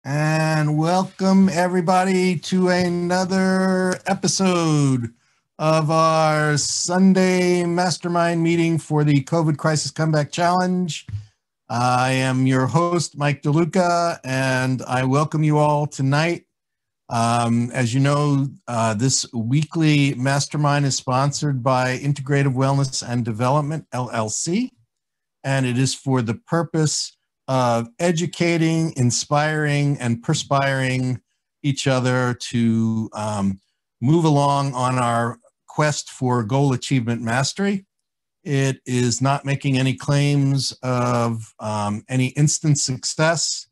And welcome everybody to another episode of our Sunday mastermind meeting for the COVID Crisis Comeback Challenge. I am your host, Mike DeLuca, and I welcome you all tonight. As you know, this weekly mastermind is sponsored by Integrative Wellness and Development, LLC, and it is for the purpose of educating, inspiring, and perspiring each other to move along on our quest for goal achievement mastery. It is not making any claims of any instant success,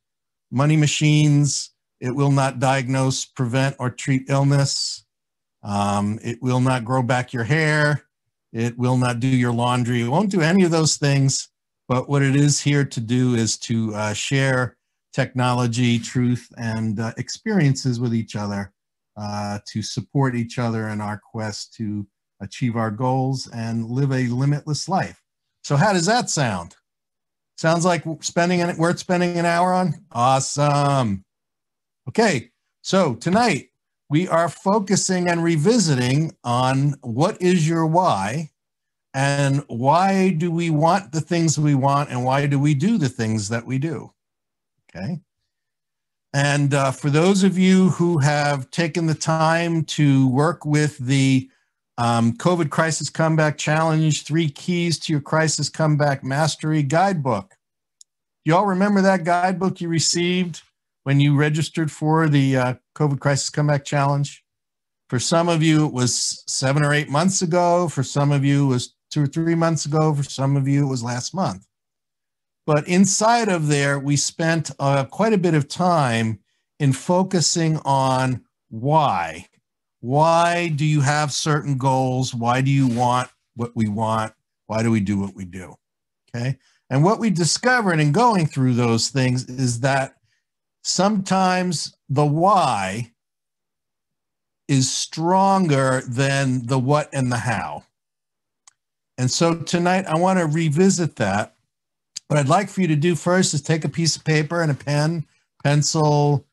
money machines. It will not diagnose, prevent, or treat illness. It will not grow back your hair. It will not do your laundry. It won't do any of those things. But what it is here to do is to share technology, truth, and experiences with each other to support each other in our quest to achieve our goals and live a limitless life. So how does that sound? Sounds like worth spending an hour on? Awesome. Okay, so tonight we are focusing and revisiting on what is your why, and why do we want the things we want, and why do we do the things that we do? Okay. And for those of you who have taken the time to work with the COVID Crisis Comeback Challenge, 3 Keys to Your Crisis Comeback Mastery Guidebook. Do you all remember that guidebook you received when you registered for the COVID Crisis Comeback Challenge? For some of you, it was 7 or 8 months ago. For some of you, it was 2 or 3 months ago. For some of you, it was last month. But inside of there, we spent quite a bit of time in focusing on why. Why do you have certain goals? Why do you want what we want? Why do we do what we do? Okay. And what we discovered in going through those things is that sometimes the why is stronger than the what and the how. And so tonight I want to revisit that. What I'd like for you to do first is take a piece of paper and a pen, pencil,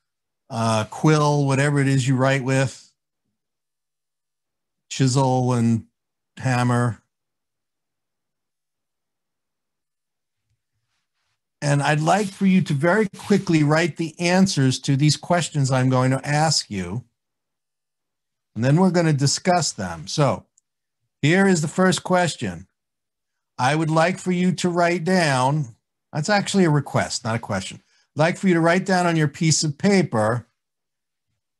quill, whatever it is you write with, chisel and hammer. And I'd like for you to very quickly write the answers to these questions I'm going to ask you. And then we're going to discuss them. So here is the first question. I would like for you to write down, that's actually a request, not a question. I'd like for you to write down on your piece of paper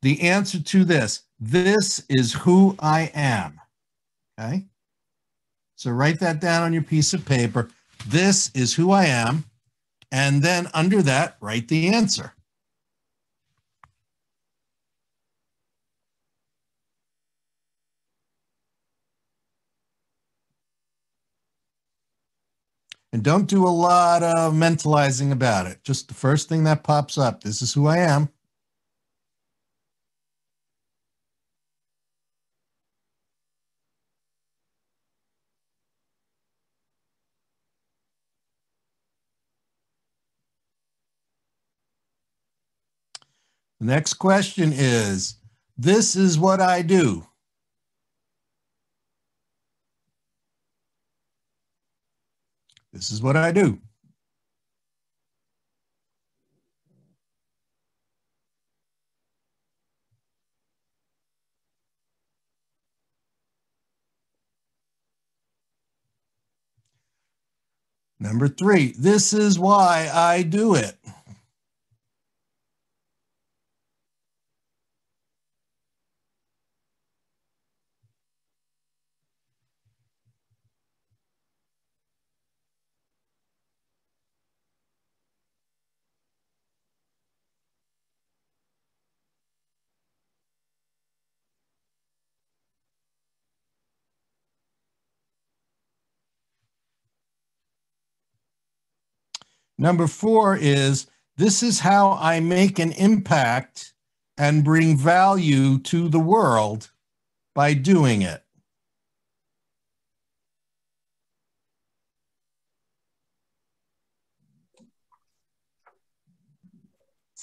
the answer to this. This is who I am. Okay? So write that down on your piece of paper. This is who I am. And then under that, write the answer. And don't do a lot of mentalizing about it. Just the first thing that pops up. This is who I am. The next question is, this is what I do. This is what I do. Number 3, this is why I do it. Number 4 is, this is how I make an impact and bring value to the world by doing it.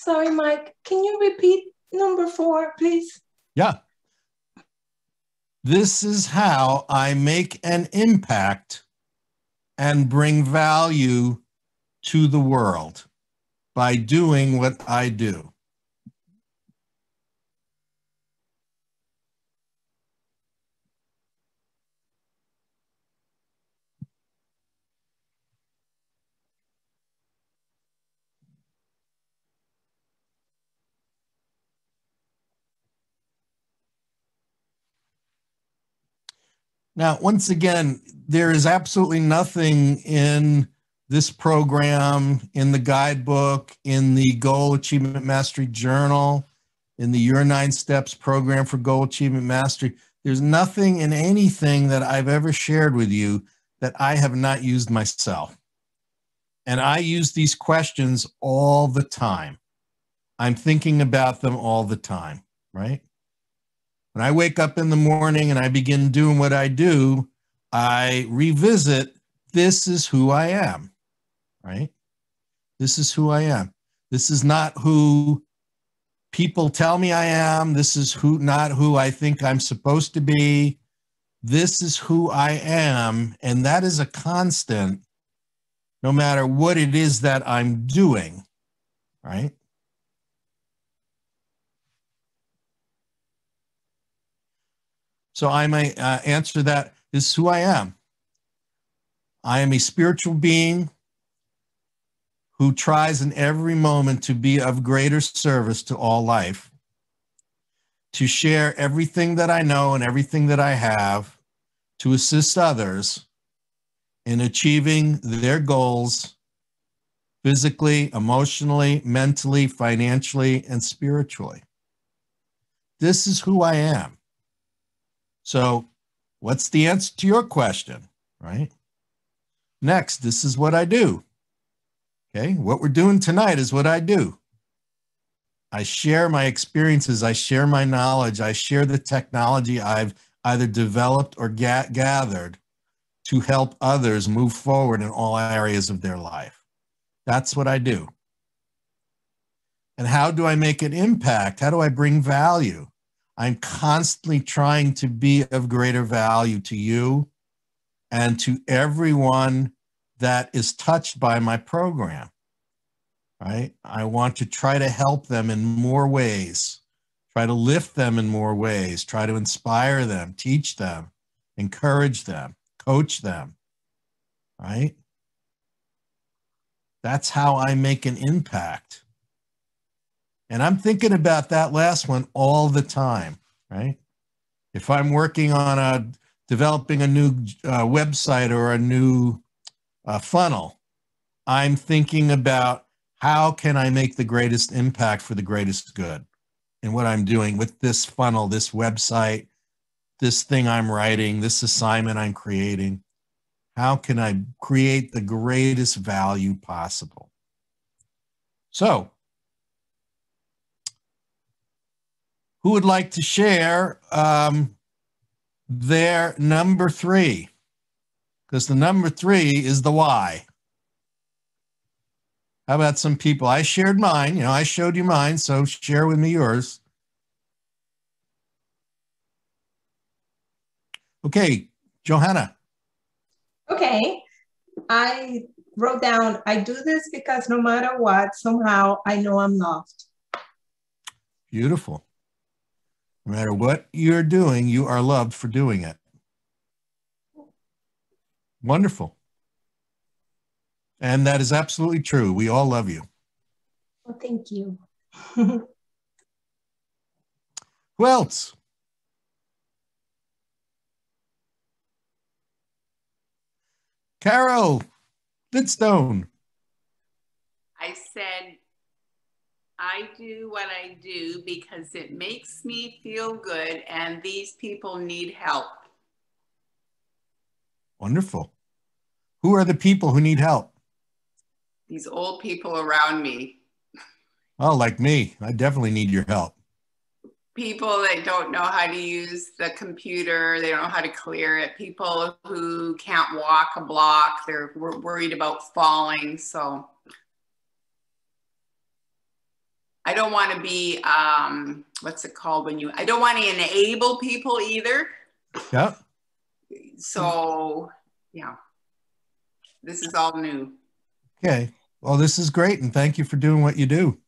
Sorry, Mike. Can you repeat number 4, please? Yeah. This is how I make an impact and bring value to the world by doing what I do. Now, once again, there is absolutely nothing in this program, in the guidebook, in the Goal Achievement Mastery Journal, in the Your 9 Steps program for Goal Achievement Mastery. There's nothing in anything that I've ever shared with you that I have not used myself. And I use these questions all the time. I'm thinking about them all the time, right? When I wake up in the morning and I begin doing what I do, I revisit, this is who I am, right? This is who I am. This is not who people tell me I am. This is not who I think I'm supposed to be. This is who I am, and that is a constant no matter what it is that I'm doing, right? So I may answer that, this is who I am. I am a spiritual being who tries in every moment to be of greater service to all life, to share everything that I know and everything that I have, to assist others in achieving their goals physically, emotionally, mentally, financially, and spiritually. This is who I am. So what's the answer to your question, right? Next, this is what I do. Okay, what we're doing tonight is what I do. I share my experiences, I share my knowledge, I share the technology I've either developed or gathered to help others move forward in all areas of their life. That's what I do. And how do I make an impact? How do I bring value? I'm constantly trying to be of greater value to you and to everyone that is touched by my program, right? I want to try to help them in more ways, try to lift them in more ways, try to inspire them, teach them, encourage them, coach them, right? That's how I make an impact. And I'm thinking about that last one all the time, right? If I'm working on developing a new website or a new funnel, I'm thinking about how can I make the greatest impact for the greatest good in what I'm doing with this funnel, this website, this thing I'm writing, this assignment I'm creating. How can I create the greatest value possible? So, who would like to share their number 3? Because the number 3 is the why. How about some people? I shared mine. I showed you mine, so share with me yours. Okay, Johanna. Okay. I wrote down, I do this because no matter what, somehow I know I'm loved. Beautiful. No matter what you're doing, you are loved for doing it. Wonderful. And that is absolutely true. We all love you. Well, thank you. Who else? Carol Lidstone. I said, I do what I do because it makes me feel good and these people need help. Wonderful. Who are the people who need help? These old people around me. Oh, like me. I definitely need your help. People that don't know how to use the computer, they don't know how to clear it. People who can't walk a block, they're worried about falling. So I don't want to be, what's it called when you, I don't want to enable people either. Yeah. So, yeah, this is all new. Okay. Well, this is great. And thank you for doing what you do.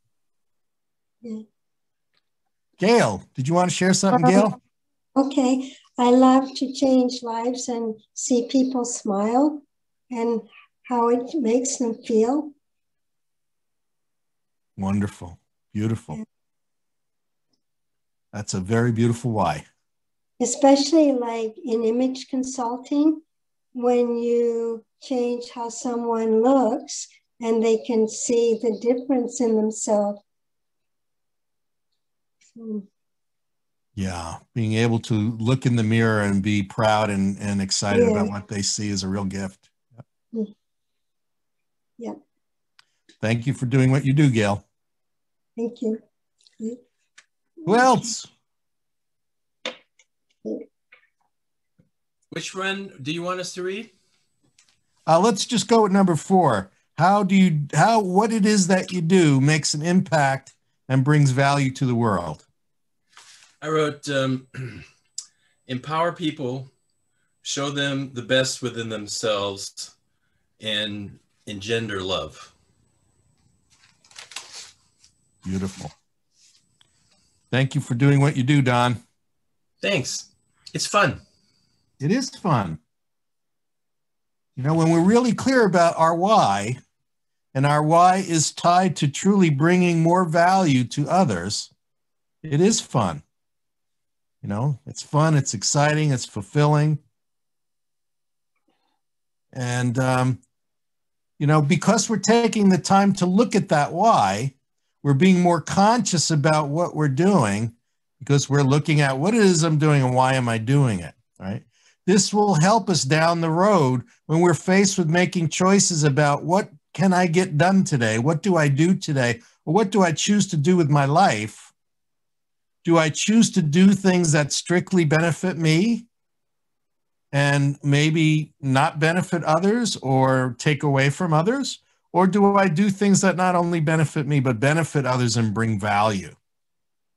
Gail, did you want to share something, Gail? Okay. I love to change lives and see people smile and how it makes them feel. Wonderful. Beautiful. That's a very beautiful why. Especially like in image consulting, when you change how someone looks and they can see the difference in themselves. Yeah. Being able to look in the mirror and be proud and excited about what they see is a real gift. Yeah. Thank you for doing what you do, Gail. Thank you. Who else? Which one do you want us to read? Let's just go with number 4. What it is that you do makes an impact and brings value to the world. I wrote, empower people, show them the best within themselves, and engender love. Beautiful. Thank you for doing what you do, Don. Thanks. It's fun. It is fun. You know, when we're really clear about our why, and our why is tied to truly bringing more value to others, it is fun. You know, it's fun, it's exciting, it's fulfilling. And, you know, because we're taking the time to look at that why, we're being more conscious about what we're doing because we're looking at what it is I'm doing and why am I doing it, right? This will help us down the road when we're faced with making choices about what can I get done today? What do I do today? Or what do I choose to do with my life? Do I choose to do things that strictly benefit me and maybe not benefit others or take away from others? Or do I do things that not only benefit me, but benefit others and bring value?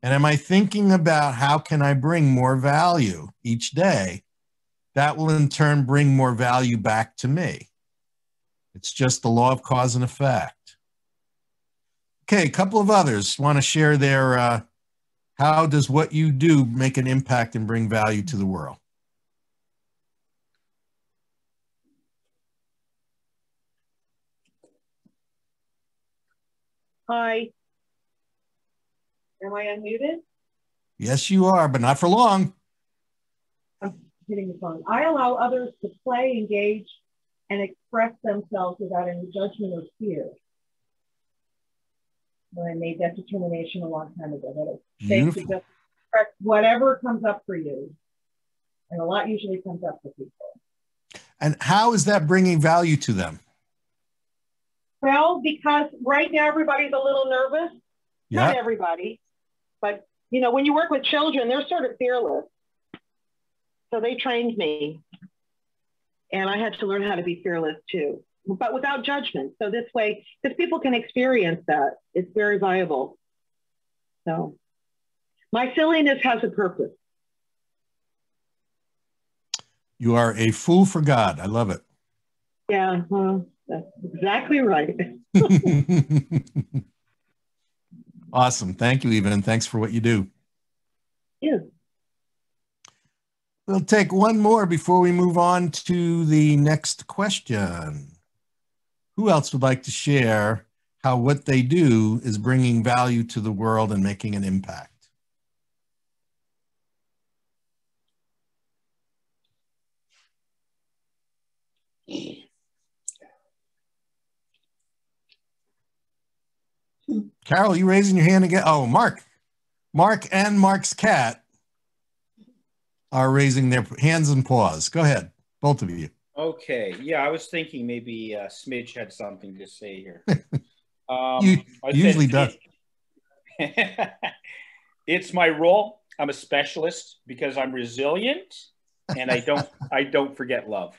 And am I thinking about how can I bring more value each day? That will in turn bring more value back to me. It's just the law of cause and effect. Okay, a couple of others want to share their, how does what you do make an impact and bring value to the world? Hi. Am I unmuted? Yes, you are, but not for long. I'm hitting the phone. I allow others to play, engage, and express themselves without any judgment or fear. When I made that determination a long time ago, that it's safe to just express whatever comes up for you. And a lot usually comes up for people. And how is that bringing value to them? Well, because right now everybody's a little nervous. Yeah. Not everybody, but you know, when you work with children, they're sort of fearless. So they trained me. And I had to learn how to be fearless too, but without judgment. So this way, because people can experience that, it's very viable. So my silliness has a purpose. You are a fool for God. I love it. Yeah, that's exactly right. Awesome. Thank you, Eva, and thanks for what you do. Yeah. We'll take one more before we move on to the next question. Who else would like to share how what they do is bringing value to the world and making an impact? Carol, you raising your hand again? Oh, Mark. Mark and Mark's cat are raising their hands and paws. Go ahead, both of you. Okay. Yeah, I was thinking maybe Smidge had something to say here. Usually does. It's my role. I'm a specialist because I'm resilient and I don't forget love.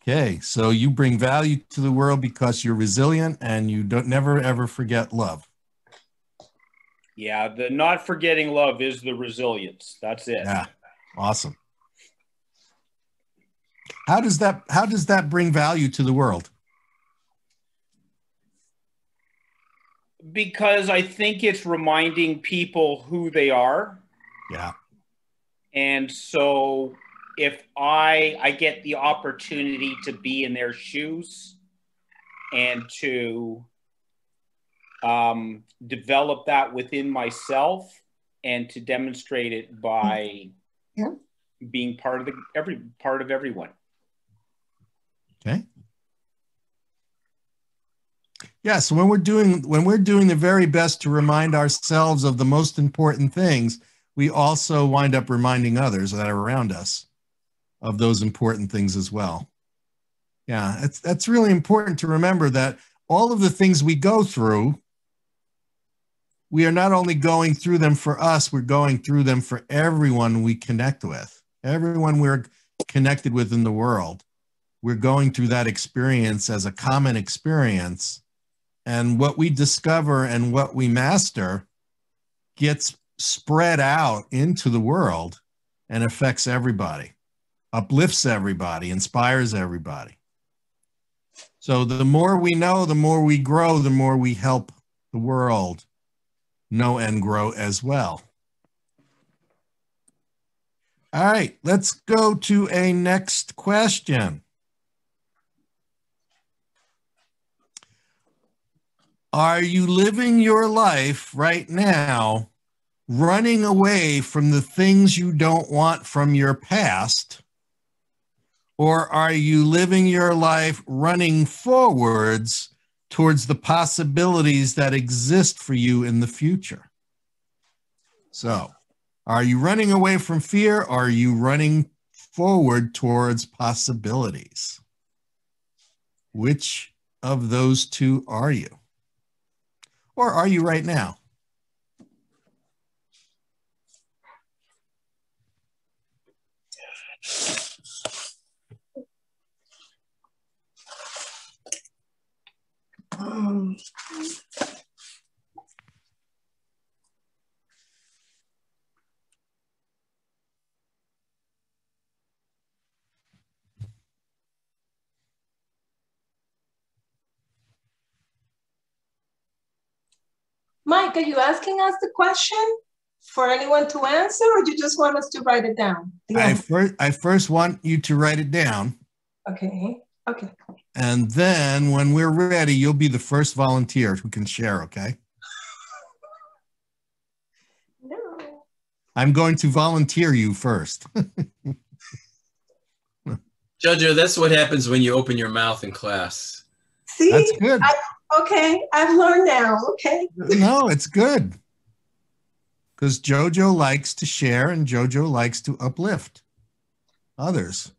Okay, so you bring value to the world because you're resilient and you don't never ever forget love. Yeah, the not forgetting love is the resilience. That's it. Yeah, awesome. How does that bring value to the world? Because I think it's reminding people who they are. Yeah. And so if I get the opportunity to be in their shoes and to develop that within myself and to demonstrate it by being part of everyone. Okay. Yeah, so when we're doing the very best to remind ourselves of the most important things, we also wind up reminding others that are around us of those important things as well. Yeah, that's really important to remember that all of the things we go through, we are not only going through them for us, we're going through them for everyone we connect with, everyone we're connected with in the world. We're going through that experience as a common experience. And what we discover and what we master gets spread out into the world and affects everybody, uplifts everybody, inspires everybody. So the more we know, the more we grow, the more we help the world know and grow as well. All right, let's go to a next question. Are you living your life right now running away from the things you don't want from your past? Or are you living your life running forwards towards the possibilities that exist for you in the future? So, are you running away from fear? Or are you running forward towards possibilities? Which of those two are you? Or are you right now? Mike, are you asking us the question for anyone to answer, or do you just want us to write it down? I first want you to write it down. Okay. Okay. And then when we're ready, you'll be the first volunteer who can share, okay? No. I'm going to volunteer you first. Jojo, that's what happens when you open your mouth in class. See? That's good. Okay, I've learned now. Okay. No, it's good. Because Jojo likes to share and Jojo likes to uplift others.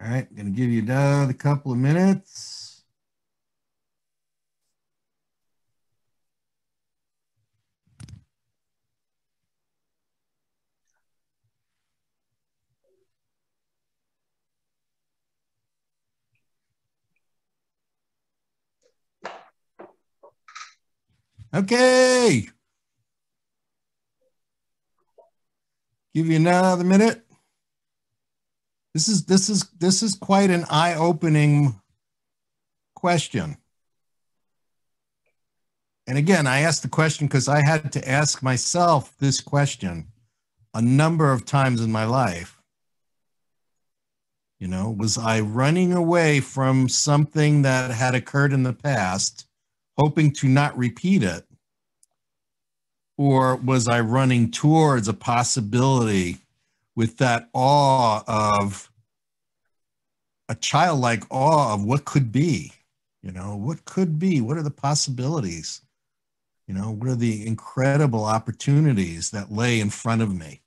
All right, going to give you another couple of minutes. Okay. Give you another minute. This is quite an eye-opening question. And again, I asked the question because I had to ask myself this question a number of times in my life. You know, was I running away from something that had occurred in the past, hoping to not repeat it? Or was I running towards a possibility with that awe of a childlike awe of what could be, You know, what could be? What are the possibilities? You know, what are the incredible opportunities that lay in front of me?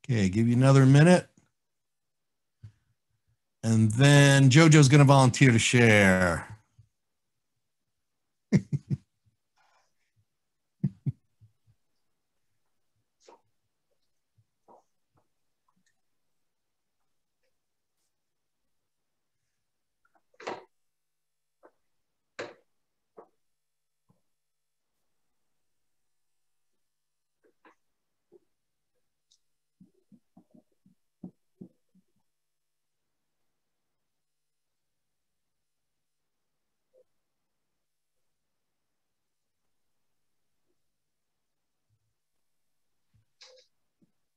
Okay, give you another minute. And then JoJo's going to volunteer to share.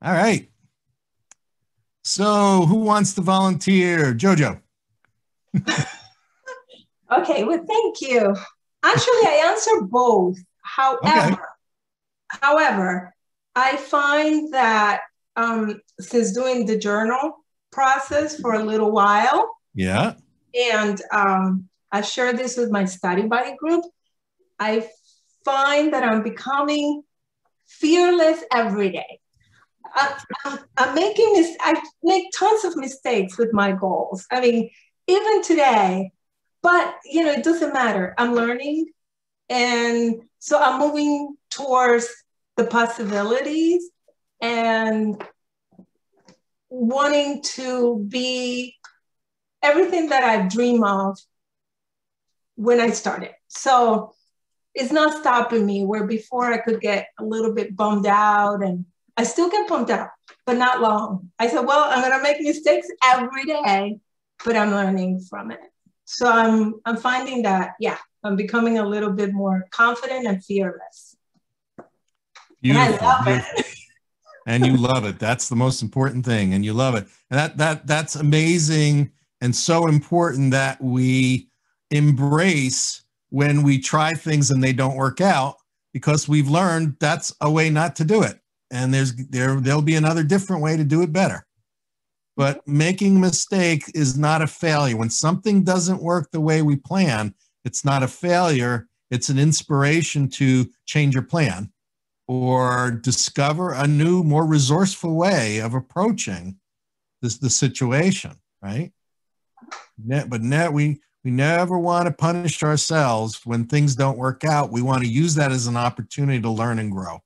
All right. So who wants to volunteer? JoJo. Okay, well, thank you. Actually, I answer both. However, I find that since doing the journal process for a little while, Yeah. and I share this with my study buddy group, I find that I'm becoming fearless every day. I make tons of mistakes with my goals. I mean, even today, but you know, it doesn't matter. I'm learning. And so I'm moving towards the possibilities and wanting to be everything that I dream of when I started. So it's not stopping me, where before I could get a little bit bummed out, and I still get bummed out, but not long. I said, well, I'm going to make mistakes every day, but I'm learning from it. So I'm finding that, yeah, I'm becoming a little bit more confident and fearless. Beautiful. And I love it. And you love it. That's the most important thing. And you love it. And that's amazing and so important that we embrace when we try things and they don't work out, because we've learned that's a way not to do it. And there'll be another different way to do it better. But making a mistake is not a failure. When something doesn't work the way we plan, it's not a failure. It's an inspiration to change your plan or discover a new, more resourceful way of approaching the situation, right? But we never want to punish ourselves when things don't work out. We want to use that as an opportunity to learn and grow.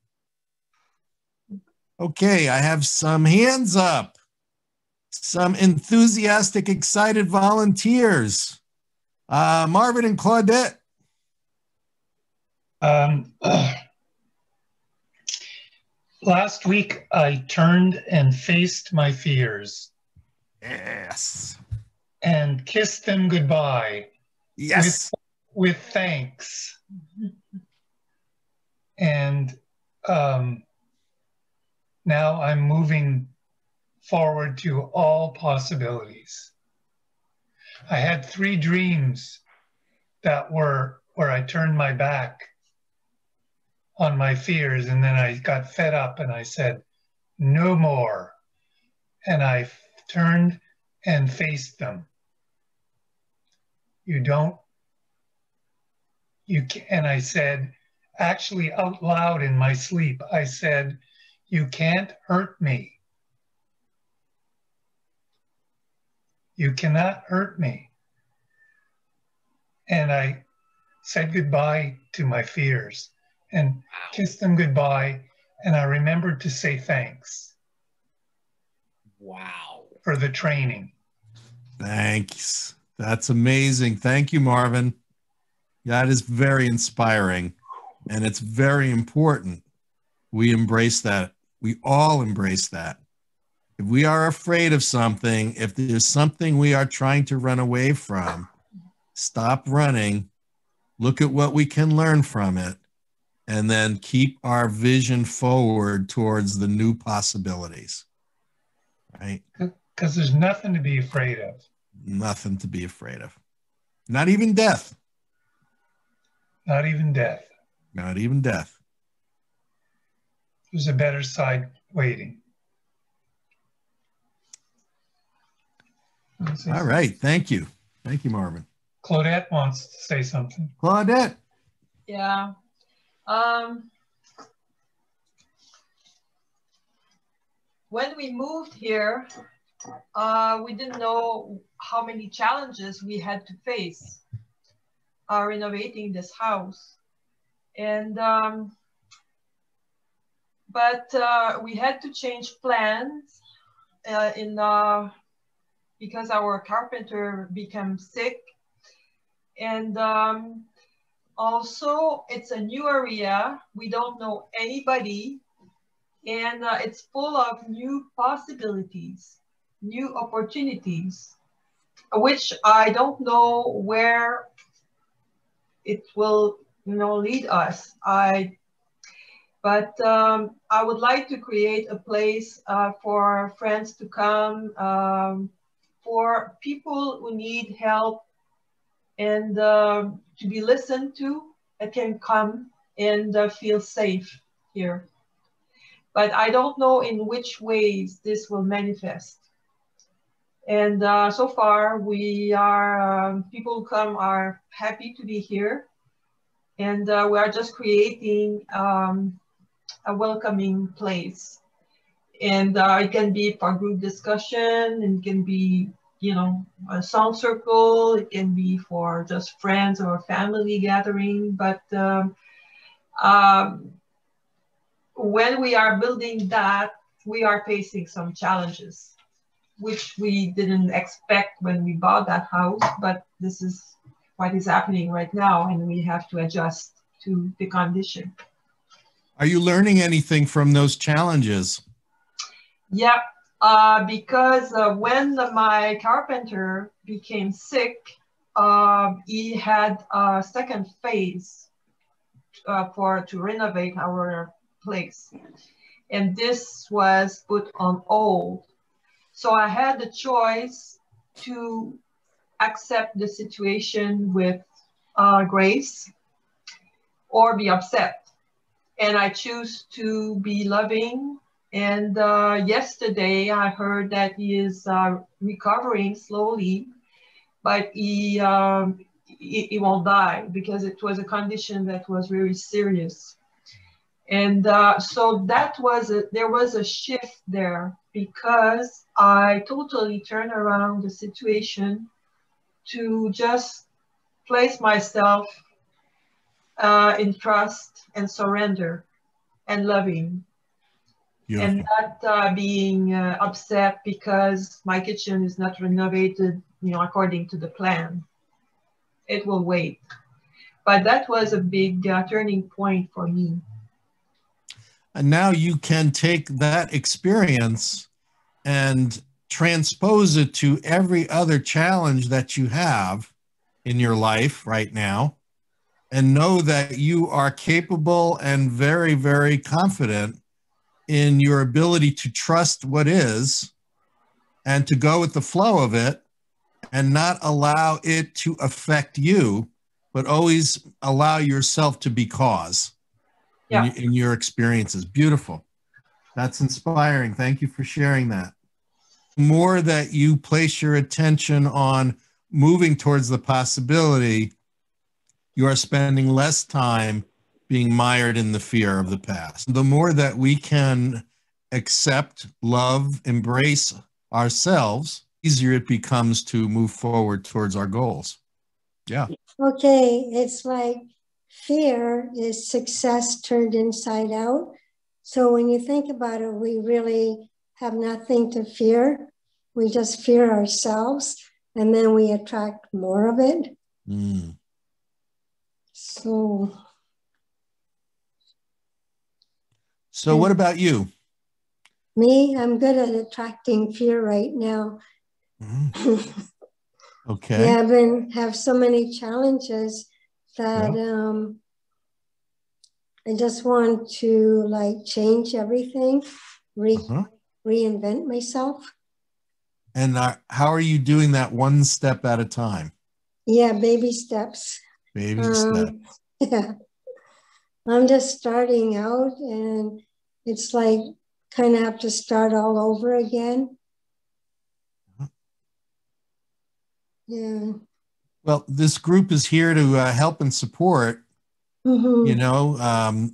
Okay, I have some hands up. Some enthusiastic, excited volunteers. Marvin and Claudette. Last week, I turned and faced my fears. Yes. And kissed them goodbye. Yes. With thanks. And now I'm moving forward to all possibilities. I had 3 dreams that were where I turned my back on my fears, and then I got fed up and I said, no more. And I turned and faced them. And I said, actually out loud in my sleep, I said, you can't hurt me. You cannot hurt me. And I said goodbye to my fears and kissed them goodbye. And I remembered to say thanks. Wow. For the training. Thanks. That's amazing. Thank you, Marvin. That is very inspiring. And it's very important. We embrace that. We all embrace that. If we are afraid of something, if there's something we are trying to run away from, stop running, look at what we can learn from it, and then keep our vision forward towards the new possibilities. Right. Because there's nothing to be afraid of. Nothing to be afraid of. Not even death. Not even death. Not even death. There's a better side waiting. All right. Thank you. Thank you, Marvin. Claudette wants to say something. Claudette. Yeah. When we moved here, we didn't know how many challenges we had to face renovating this house. And, but we had to change plans because our carpenter became sick. And also it's a new area. We don't know anybody. And it's full of new possibilities, new opportunities, which I don't know where it will, lead us. But I would like to create a place for friends to come, for people who need help and to be listened to, that can come and feel safe here. But I don't know in which ways this will manifest. And so far, we are, people who come are happy to be here. And we are just creating a welcoming place. And it can be for group discussion, and it can be, a song circle. It can be for just friends or family gathering. But when we are building that, we are facing some challenges, which we didn't expect when we bought that house, but this is what is happening right now, and we have to adjust to the condition. Are you learning anything from those challenges? Yeah, because when my carpenter became sick, he had a second phase to renovate our place, and this was put on hold. So I had the choice to accept the situation with grace or be upset, and I choose to be loving. And yesterday I heard that he is recovering slowly, but he won't die because it was a condition that was very serious. And so there was a shift there, because I totally turned around the situation to just place myself in trust and surrender and loving. Beautiful. And not being upset because my kitchen is not renovated, according to the plan. It will wait. But that was a big turning point for me. And now you can take that experience and transpose it to every other challenge that you have in your life right now, and know that you are capable and very, very confident in your ability to trust what is and to go with the flow of it and not allow it to affect you, but always allow yourself to be cause. Yeah. In your experiences. Beautiful. That's inspiring. Thank you for sharing that. The more that you place your attention on moving towards the possibility, you are spending less time being mired in the fear of the past. The more that we can accept, love, embrace ourselves, easier it becomes to move forward towards our goals. Yeah. Okay, it's like fear is success turned inside out. So when you think about it, we really have nothing to fear. We just fear ourselves, and then we attract more of it. Mm. So what about you? Me, I'm good at attracting fear right now. Mm. Okay. Yeah, have so many challenges that I just want to change everything, reinvent myself. And how are you doing that one step at a time? Yeah, baby steps. Baby steps. Yeah. I'm just starting out, and it's like kind of have to start all over again. Yeah. Well, this group is here to help and support, you know,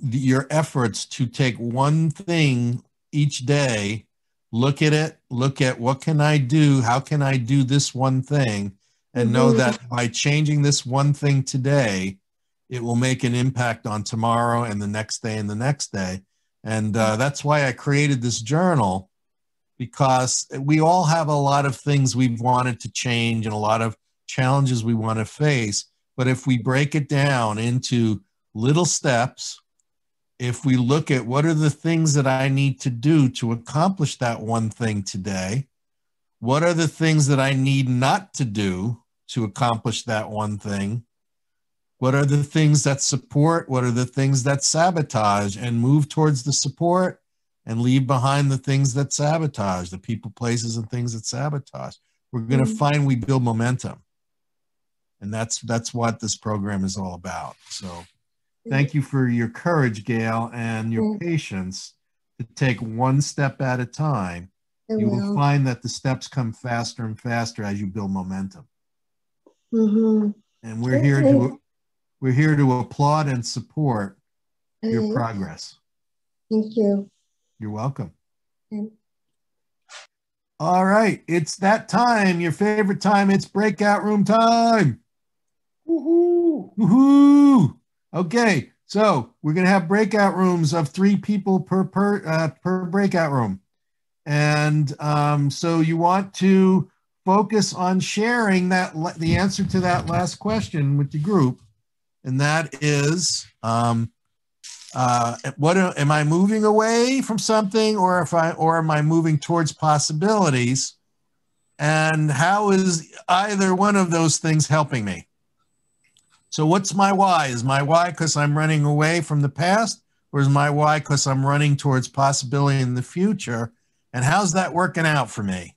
your efforts to take one thing each day, look at it, look at what can I do? How can I do this one thing? And know that by changing this one thing today, it will make an impact on tomorrow and the next day and the next day. And that's why I created this journal, because we all have a lot of things we've wanted to change and a lot of challenges we want to face. But if we break it down into little steps, if we look at what are the things that I need to do to accomplish that one thing today, what are the things that I need not to do to accomplish that one thing, what are the things that support, what are the things that sabotage, and move towards the support and leave behind the things that sabotage, the people, places, and things that sabotage. We're going to find we build momentum. And that's what this program is all about. So thank you for your courage, Gail, and your patience to take one step at a time. You will find that the steps come faster and faster as you build momentum. And we're here to applaud and support your progress. Thank you. You're welcome. All right, it's that time, your favorite time. It's breakout room time. Woohoo! Woohoo! Okay, so we're gonna have breakout rooms of 3 people per breakout room, and so you want to focus on sharing the answer to that last question with the group, and that is, what am I moving away from something, or am I moving towards possibilities, and how is either one of those things helping me? So what's my why? Is my why because I'm running away from the past, or is my why because I'm running towards possibility in the future? And how's that working out for me?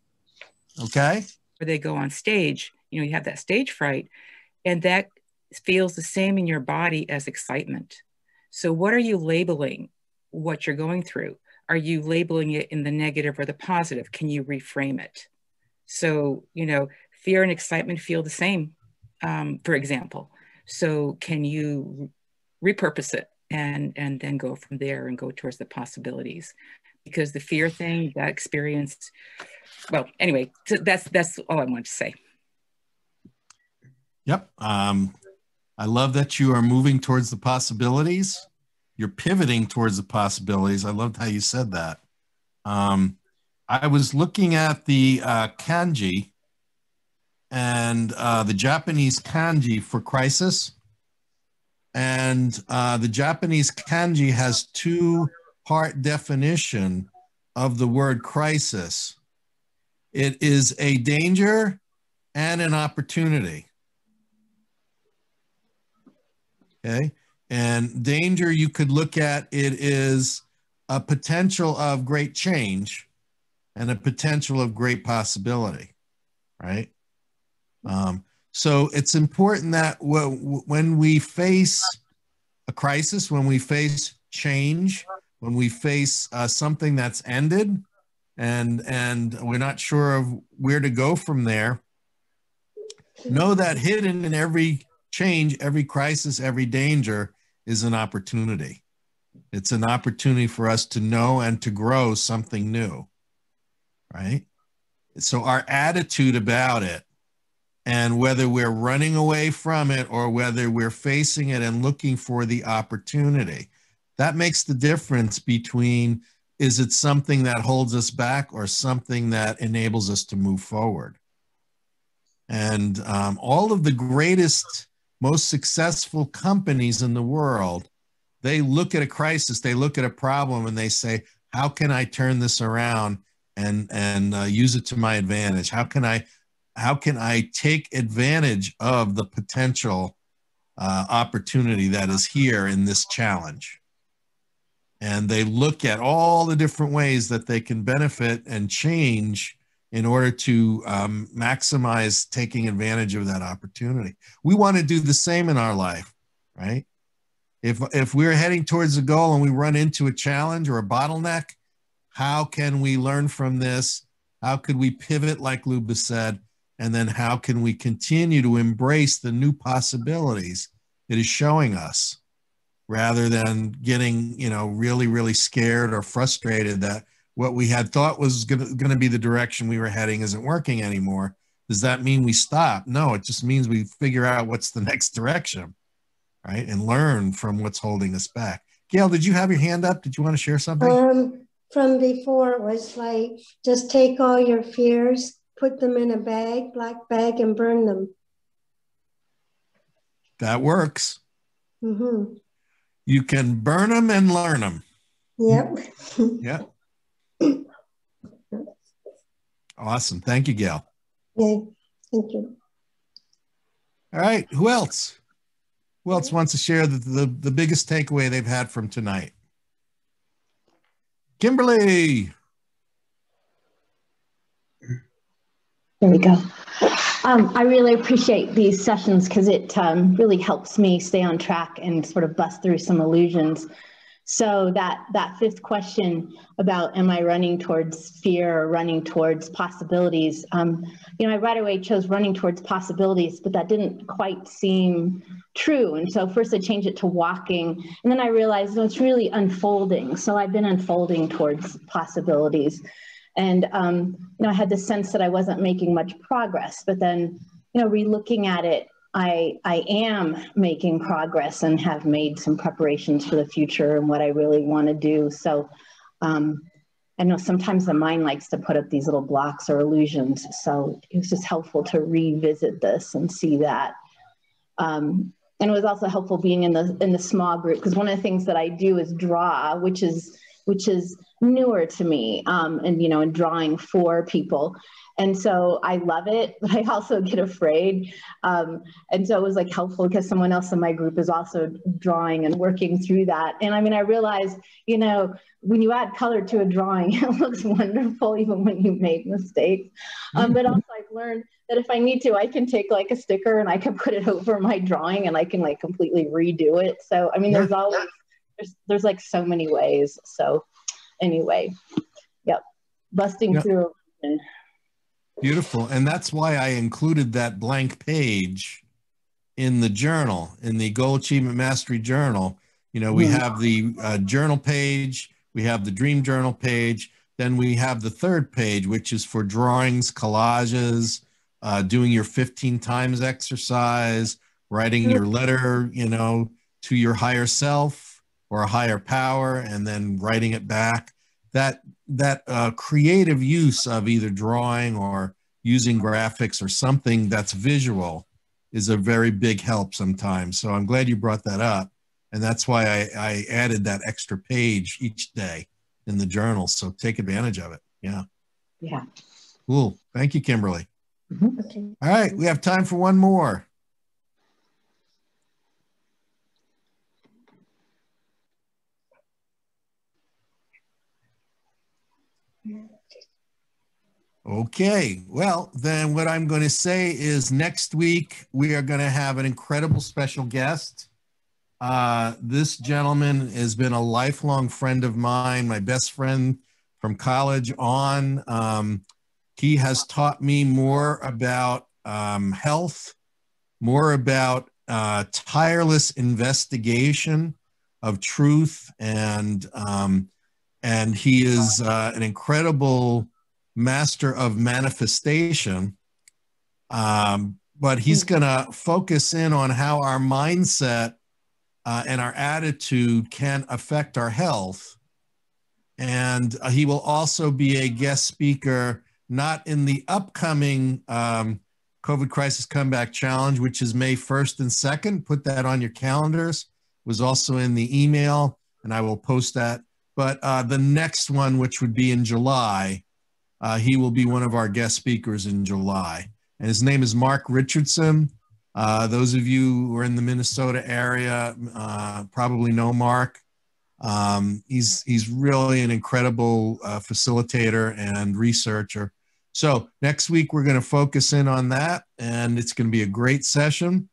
Okay. Where they go on stage, you know, you have that stage fright, and that feels the same in your body as excitement. So what are you labeling what you're going through? Are you labeling it in the negative or the positive? Can you reframe it? So, you know, fear and excitement feel the same, for example. So can you repurpose it and then go from there and go towards the possibilities? Because the fear thing, that experience, well, anyway, so that's all I want to say. Yep. I love that you are moving towards the possibilities. You're pivoting towards the possibilities. I loved how you said that. I was looking at the kanji, and the Japanese kanji for crisis. And the Japanese kanji has 2-part definition of the word crisis. It is a danger and an opportunity. Okay. And danger, you could look at it is a potential of great change and a potential of great possibility, right? So it's important that when we face a crisis, when we face change, when we face something that's ended and we're not sure of where to go from there, know that hidden in every change, every crisis, every danger is an opportunity. It's an opportunity for us to know and to grow something new, right? So our attitude about it, and whether we're running away from it or whether we're facing it and looking for the opportunity, that makes the difference between, is it something that holds us back or something that enables us to move forward? And all of the greatest, most successful companies in the world, they look at a crisis, they look at a problem, and they say, how can I turn this around and use it to my advantage? How can I take advantage of the potential opportunity that is here in this challenge? And they look at all the different ways that they can benefit and change in order to maximize taking advantage of that opportunity. We want to do the same in our life, right? If we're heading towards a goal and we run into a challenge or a bottleneck, how can we learn from this? How could we pivot, like Luba said? And then how can we continue to embrace the new possibilities it is showing us, rather than getting, you know, really, really scared or frustrated that what we had thought was going to be the direction we were heading isn't working anymore. Does that mean we stop? No, it just means we figure out what's the next direction, right? And learn from what's holding us back. Gail, did you have your hand up? Did you want to share something? From before, it was like, just take all your fears, put them in a bag, black bag, and burn them. That works. Mm-hmm. You can burn them and learn them. Yep. Yep. Awesome. Thank you, Gail. Yeah, thank you. All right. Who else? Who else wants to share the biggest takeaway they've had from tonight? Kimberly. There we go. I really appreciate these sessions because it really helps me stay on track and sort of bust through some illusions. So that fifth question about, am I running towards fear or running towards possibilities? You know, I right away chose running towards possibilities, but that didn't quite seem true. And so first I changed it to walking, and then I realized, no, it's really unfolding. So I've been unfolding towards possibilities. And, you know, I had the sense that I wasn't making much progress, but then, you know, re-looking at it, I am making progress and have made some preparations for the future and what I really want to do. So I know sometimes the mind likes to put up these little blocks or illusions. So it was just helpful to revisit this and see that. And it was also helpful being in the small group, because one of the things that I do is draw, which is newer to me, and, you know, and drawing for people. And so I love it, but I also get afraid. And so it was like helpful because someone else in my group is also drawing and working through that. And I mean, I realized, you know, when you add color to a drawing, it looks wonderful, even when you make mistakes. But also I've learned that if I need to, I can take like a sticker and I can put it over my drawing and I can like completely redo it. So, I mean, there's always, there's like so many ways. So anyway, yep, busting through. Beautiful. And that's why I included that blank page in the journal, in the Goal Achievement Mastery Journal. You know, we have the journal page, we have the dream journal page, then we have the third page, which is for drawings, collages, doing your 15 times exercise, writing your letter, you know, to your higher self or a higher power, and then writing it back. That creative use of either drawing or using graphics or something that's visual is a very big help sometimes. So I'm glad you brought that up. And that's why I added that extra page each day in the journal. So take advantage of it. Yeah. Yeah. Cool. Thank you, Kimberly. Okay. All right. We have time for one more. Okay, well, then what I'm going to say is next week we are going to have an incredible special guest. This gentleman has been a lifelong friend of mine, my best friend from college on. He has taught me more about health, more about tireless investigation of truth, and he is an incredible master of manifestation, but he's going to focus in on how our mindset and our attitude can affect our health. And he will also be a guest speaker, not in the upcoming COVID Crisis Comeback Challenge, which is May 1st and 2nd. Put that on your calendars. It was also in the email, and I will post that. But the next one, which would be in July, he will be one of our guest speakers in July. And his name is Mark Richardson. Those of you who are in the Minnesota area probably know Mark. He's really an incredible facilitator and researcher. So next week, we're going to focus in on that, and it's going to be a great session.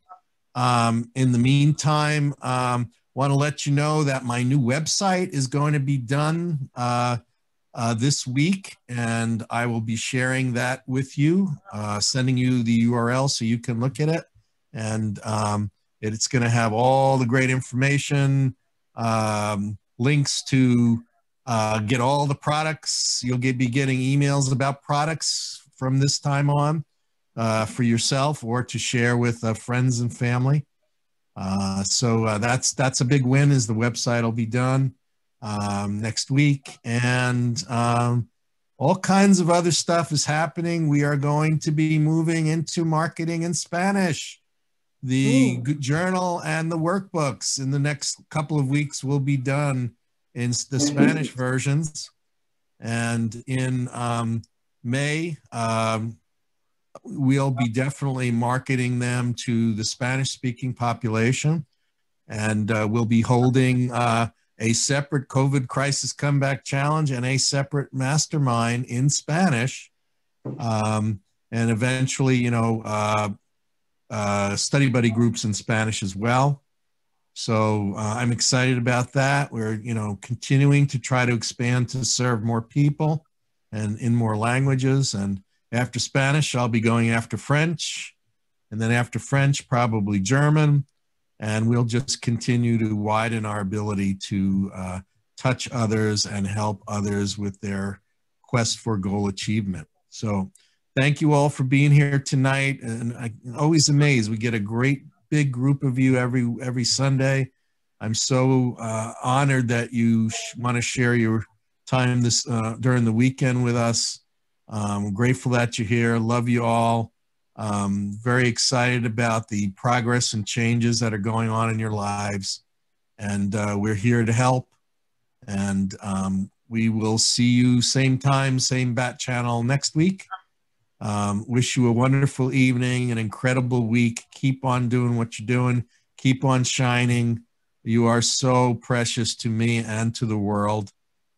In the meantime, want to let you know that my new website is going to be done this week, and I will be sharing that with you, sending you the URL so you can look at it. And it's going to have all the great information, links to get all the products. You'll be getting emails about products from this time on for yourself or to share with friends and family. So that's a big win, is the website will be done next week. And all kinds of other stuff is happening. We are going to be moving into marketing in Spanish. The journal and the workbooks in the next couple of weeks will be done in the Spanish versions. And in May, we'll be definitely marketing them to the Spanish-speaking population. And we'll be holding a separate COVID Crisis Comeback Challenge and a separate mastermind in Spanish. And eventually, you know, study buddy groups in Spanish as well. So I'm excited about that. We're, you know, continuing to try to expand to serve more people and in more languages. And after Spanish, I'll be going after French, and then after French, probably German. And we'll just continue to widen our ability to touch others and help others with their quest for goal achievement. So thank you all for being here tonight. And I'm always amazed. We get a great big group of you every Sunday. I'm so honored that you want to share your time this during the weekend with us. I'm grateful that you're here. Love you all. Very excited about the progress and changes that are going on in your lives. And we're here to help. And we will see you same time, same bat channel next week. Wish you a wonderful evening, an incredible week. Keep on doing what you're doing. Keep on shining. You are so precious to me and to the world.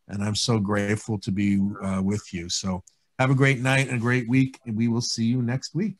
And I'm so grateful to be with you. So have a great night and a great week. And we will see you next week.